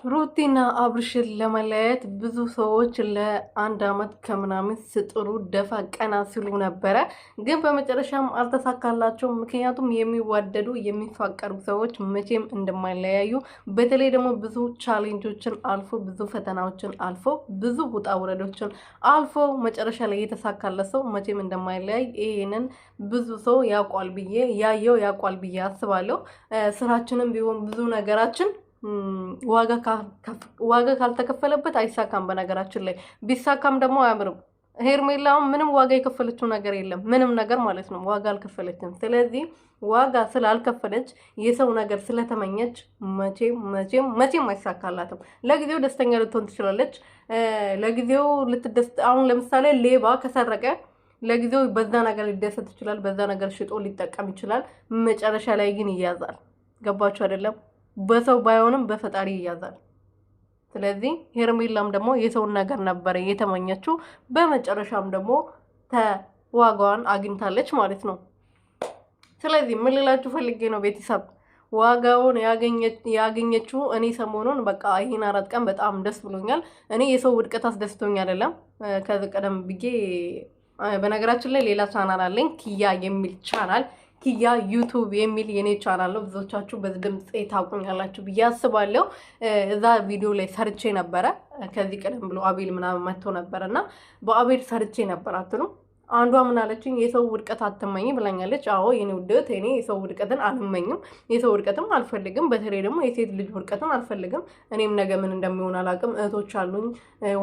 ሩቲና አብርሽን ለመለያየት ብዙ ሰዎች ለአንድ አመት ከምናምን ስጥሩ ደፋ ቀና ሲሉ ነበረ። ግን በመጨረሻም አልተሳካላቸውም። ምክንያቱም የሚዋደዱ የሚፋቀሩ ሰዎች መቼም እንደማይለያዩ፣ በተለይ ደግሞ ብዙ ቻሌንጆችን አልፎ ብዙ ፈተናዎችን አልፎ ብዙ ውጣ ውረዶችን አልፎ መጨረሻ ላይ የተሳካለት ሰው መቼም እንደማይለያይ ይሄንን ብዙ ሰው ያውቋል ብዬ ያውቋል ብዬ አስባለሁ። ስራችንም ቢሆን ብዙ ነገራችን ዋጋ ካልተከፈለበት አይሳካም። በነገራችን ላይ ቢሳካም ደግሞ አያምርም። ሄርሜላው ምንም ዋጋ የከፈለችው ነገር የለም፣ ምንም ነገር ማለት ነው። ዋጋ አልከፈለችም። ስለዚህ ዋጋ ስላልከፈለች የሰው ነገር ስለተመኘች መቼም አይሳካላትም። ለጊዜው ደስተኛ ልትሆን ትችላለች። ለጊዜው ልትደስት አሁን ለምሳሌ ሌባ ከሰረቀ ለጊዜው በዛ ነገር ሊደሰት ይችላል፣ በዛ ነገር ሽጦ ሊጠቀም ይችላል። መጨረሻ ላይ ግን ይያዛል። ገባችሁ አይደለም? በሰው ባይሆንም በፈጣሪ ይያዛል። ስለዚህ ሄርሜላም ደግሞ የሰውን ነገር ነበረ የተመኘችው፣ በመጨረሻም ደግሞ ተዋጋዋን አግኝታለች ማለት ነው። ስለዚህ ምን ልላችሁ ፈልጌ ነው ቤተሰብ፣ ዋጋውን ያገኘችው እኔ ሰሞኑን በቃ ይሄን 4 ቀን በጣም ደስ ብሎኛል። እኔ የሰው ውድቀት አስደስቶኝ አይደለም። ከዚህ ቀደም ብዬ በነገራችን ላይ ሌላ ቻናል አለኝ፣ ኪያ የሚል ቻናል፣ ኪያ ዩቱብ የሚል የኔ ቻናል ነው። ብዙዎቻችሁ በዚህ ድምጽ ታውቁኛላችሁ ብዬ አስባለሁ። እዛ ቪዲዮ ላይ ሰርቼ ነበረ። ከዚህ ቀደም ብሎ አቤል ምናምን መጥቶ ነበርና በአቤል ሰርቼ ነበር አትሉ። አንዷ ምን አለችኝ? የሰው ውድቀት አትመኝ ብላኛለች። አዎ የኔ ውድቀት፣ እኔ የሰው ውድቀትን አልመኝም፣ የሰው ውድቀትም አልፈልግም። በተለይ ደግሞ የሴት ልጅ ውድቀትን አልፈልግም። እኔም ነገ ምን እንደሚሆን አላውቅም። እህቶች አሉኝ፣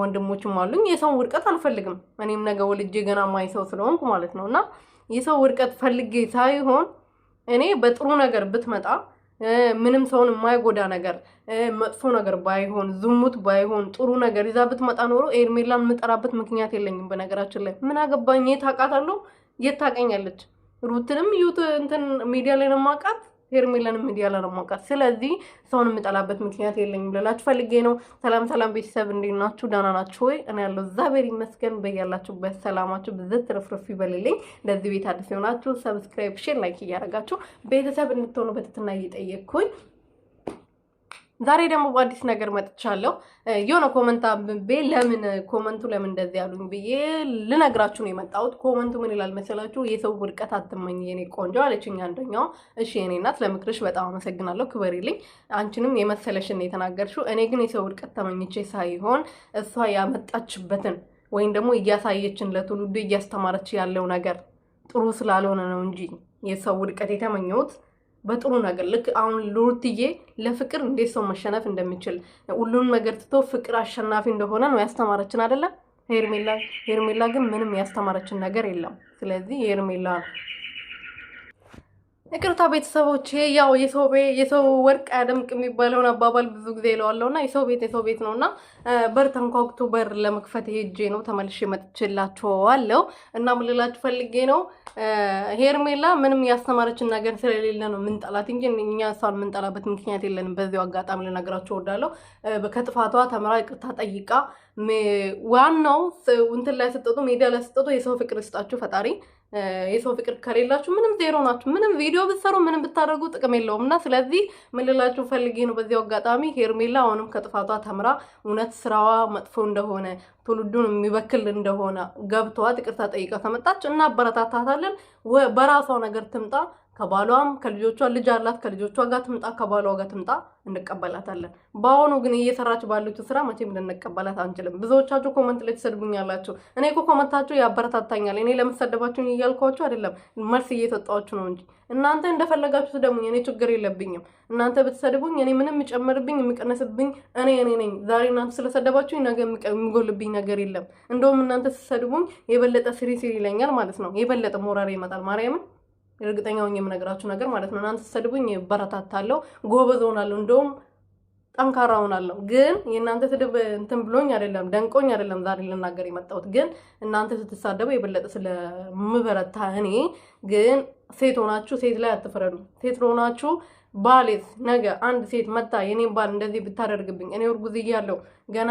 ወንድሞችም አሉኝ። የሰው ውድቀት አልፈልግም። እኔም ነገ ወልጄ ገና ማይ ሰው ስለሆንኩ ማለት ነውና የሰው ውድቀት ፈልጌ ሳይሆን እኔ በጥሩ ነገር ብትመጣ ምንም ሰውን የማይጎዳ ነገር፣ መጥፎ ነገር ባይሆን፣ ዝሙት ባይሆን ጥሩ ነገር ይዛ ብትመጣ ኖሮ ሄርሜላን የምጠራበት ምክንያት የለኝም። በነገራችን ላይ ምን አገባኝ? የት አውቃታለሁ? የት ታውቀኛለች? ሩትንም እንትን ሚዲያ ላይ ነው የማውቃት፣ ሄርሜላንም ሚዲያ ላይ ነው የማውቃት። ስለዚህ ሰውን የምጠላበት ምክንያት የለኝም ልላችሁ ፈልጌ ነው። ሰላም ቤተሰብ፣ እንዴት ናችሁ? ደህና ናችሁ ወይ? እኔ ያለው እግዚአብሔር ይመስገን። በያላችሁበት ሰላማችሁ ብዝት ትርፍርፍ ይበልልኝ። ለዚህ ቤት አዲስ የሆናችሁ ሰብስክራይብ፣ ሼር፣ ላይክ እያደረጋችሁ ቤተሰብ እንድትሆኑ በትህትና እየጠየቅኩኝ ዛሬ ደግሞ በአዲስ ነገር መጥቻለሁ። የሆነ ኮመንት አንብቤ ኮመንቱ ለምን እንደዚህ ያሉኝ ብዬ ልነግራችሁ ነው የመጣሁት። ኮመንቱ ምን ይላል መሰላችሁ? የሰው ውድቀት አትመኝ የኔ ቆንጆ አለችኝ አንደኛው። እሺ የኔ እናት ለምክርሽ በጣም አመሰግናለሁ፣ ክበሪልኝ። አንቺንም የመሰለሽን ነው የተናገርሽው። እኔ ግን የሰው ውድቀት ተመኝቼ ሳይሆን እሷ ያመጣችበትን ወይም ደግሞ እያሳየችን ለትውልዱ እያስተማረች ያለው ነገር ጥሩ ስላልሆነ ነው እንጂ የሰው ውድቀት የተመኘሁት በጥሩ ነገር። ልክ አሁን ሩትዬ ለፍቅር እንዴት ሰው መሸነፍ እንደሚችል ሁሉንም ነገር ትቶ ፍቅር አሸናፊ እንደሆነ ነው ያስተማረችን አይደለ? ሄርሜላ ግን ምንም ያስተማረችን ነገር የለም። ስለዚህ ሄርሜላ ይቅርታ ቤተሰቦቼ፣ ያው የሰው ወርቅ አያደምቅ የሚባለውን አባባል ብዙ ጊዜ እለዋለሁና የሰው ቤት ነውና በር ተንኳኩቶ በር ለመክፈት ሄጄ ነው ተመልሼ መጥቼላችኋለሁ። እና ምን ልላችሁ ፈልጌ ነው ሄርሜላ ምንም ያስተማረችን ነገር ስለሌለ ነው ምንጠላት እንጂ እኛ እሷን ምንጠላበት ምክንያት የለንም። በዚሁ አጋጣሚ ልነግራችሁ እወዳለሁ። ከጥፋቷ ተምራ ይቅርታ ጠይቃ ዋናው እንትን ላይ ስትጡ ሜዲያ ላይ ስትጡ የሰው ፍቅር ይስጣችሁ ፈጣሪ። የሰው ፍቅር ከሌላችሁ ምንም ዜሮ ናችሁ። ምንም ቪዲዮ ብትሰሩ ምንም ብታደርጉ ጥቅም የለውም። እና ስለዚህ ምን ልላችሁ ፈልጌ ነው በዚህ አጋጣሚ ሄርሜላ አሁንም ከጥፋቷ ተምራ እውነት ስራዋ መጥፎ እንደሆነ ትውልዱን የሚበክል እንደሆነ ገብቷት ይቅርታ ጠይቃ ከመጣች እናበረታታታለን። በራሷ ነገር ትምጣ። ከባሏም ከልጆቿ ልጅ አላት፣ ከልጆቿ ጋር ትምጣ፣ ከባሏ ጋር ትምጣ፣ እንቀበላታለን። በአሁኑ ግን እየሰራች ባለችው ስራ መቼም ልንቀበላት አንችልም። ብዙዎቻችሁ ኮመንት ላይ ትሰድቡኛላችሁ። እኔ እኮ ኮመንታችሁ ያበረታታኛል። እኔ ለምትሰደባችሁ እያልኳችሁ አይደለም፣ መልስ እየሰጣችሁ ነው እንጂ እናንተ እንደፈለጋችሁ ስደቡኝ፣ እኔ ችግር የለብኝም። እናንተ ብትሰድቡኝ እኔ ምንም የሚጨምርብኝ የሚቀነስብኝ እኔ ነኝ። ዛሬ እናንተ ስለሰደባችሁ ነገ የሚጎልብኝ ነገር የለም። እንደውም እናንተ ስትሰድቡኝ የበለጠ ስሪ ይለኛል ማለት ነው። የበለጠ ሞራሪ ይመጣል። ማርያምን እርግጠኛ ሆኜ የምነግራችሁ ነገር ማለት ነው። እናንተ ስትሰድቡኝ በረታታለሁ፣ ጎበዝ ሆናለሁ፣ እንደውም ጠንካራ ሆናለሁ። ግን የእናንተ ስድብ እንትን ብሎኝ አይደለም፣ ደንቆኝ አይደለም ዛሬ ልናገር የመጣሁት። ግን እናንተ ስትሳደቡ የበለጠ ስለምበረታ እኔ ግን ሴት ሆናችሁ ሴት ላይ አትፈረዱ። ሴት ሆናችሁ ባሌት ነገ አንድ ሴት መጣ የኔን ባል እንደዚህ ብታደርግብኝ፣ እኔ እርጉዝ እያለሁ ገና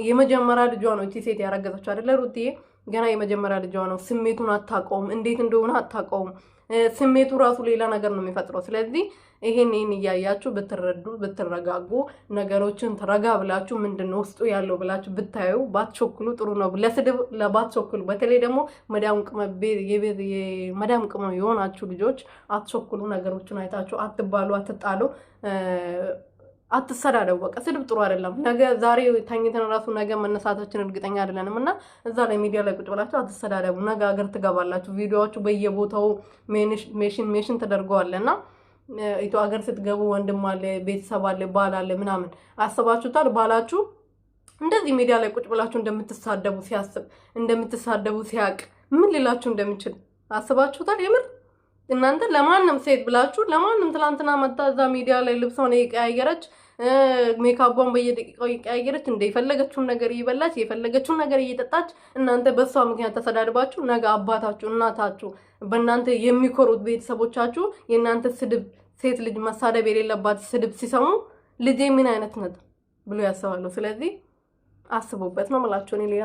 የመጀመሪያ ልጇ ነው እቺ ሴት ያረገዘችው አይደለ ሩትዬ? ገና የመጀመሪያ ልጇ ነው። ስሜቱን አታውቀውም፣ እንዴት እንደሆነ አታውቀውም። ስሜቱ ራሱ ሌላ ነገር ነው የሚፈጥረው። ስለዚህ ይሄን እያያችሁ ብትረዱ ብትረጋጉ ነገሮችን ተረጋ ብላችሁ ምንድነው ውስጡ ያለው ብላችሁ ብታዩ ባትቸኩሉ ጥሩ ነው። ለስድብ ለባትቸኩሉ በተለይ ደግሞ መዳም ቅመም የሆናችሁ ልጆች አትቸኩሉ። ነገሮችን አይታችሁ አትባሉ፣ አትጣሉ፣ አትሰዳደቡ። በቃ ስድብ ጥሩ አይደለም። ነገ ዛሬ ተኝተን ራሱ ነገ መነሳታችን እርግጠኛ አይደለንም እና እዛ ላይ ሚዲያ ላይ ቁጭ ብላችሁ አትሰዳደቡ። ነገ ሀገር ትገባላችሁ። ቪዲዮዎቹ በየቦታው ሜሽን ተደርገዋልና ኢትዮ ሀገር ስትገቡ ወንድም አለ፣ ቤተሰብ አለ፣ ባል አለ ምናምን አስባችሁታል? ባላችሁ እንደዚህ ሚዲያ ላይ ቁጭ ብላችሁ እንደምትሳደቡ ሲያስብ እንደምትሳደቡ ሲያቅ ምን ሊላችሁ እንደሚችል አስባችሁታል? የምር እናንተ ለማንም ሴት ብላችሁ ለማንም ትላንትና መጣ እዛ ሚዲያ ላይ ልብሷን እየቀያየረች ሜካቧን በየደቂቃው እየቀያየረች የፈለገችውን ነገር እየበላች የፈለገችውን ነገር እየጠጣች እናንተ በሷ ምክንያት ተሰዳድባችሁ ነገ አባታችሁ እናታችሁ በእናንተ የሚኮሩት ቤተሰቦቻችሁ የእናንተ ስድብ ሴት ልጅ መሳደብ የሌለባት ስድብ ሲሰሙ ልጄ ምን አይነት ነው ብሎ ያስባሉ። ስለዚህ አስቡበት ነው የምላችሁ። እኔ ሌላ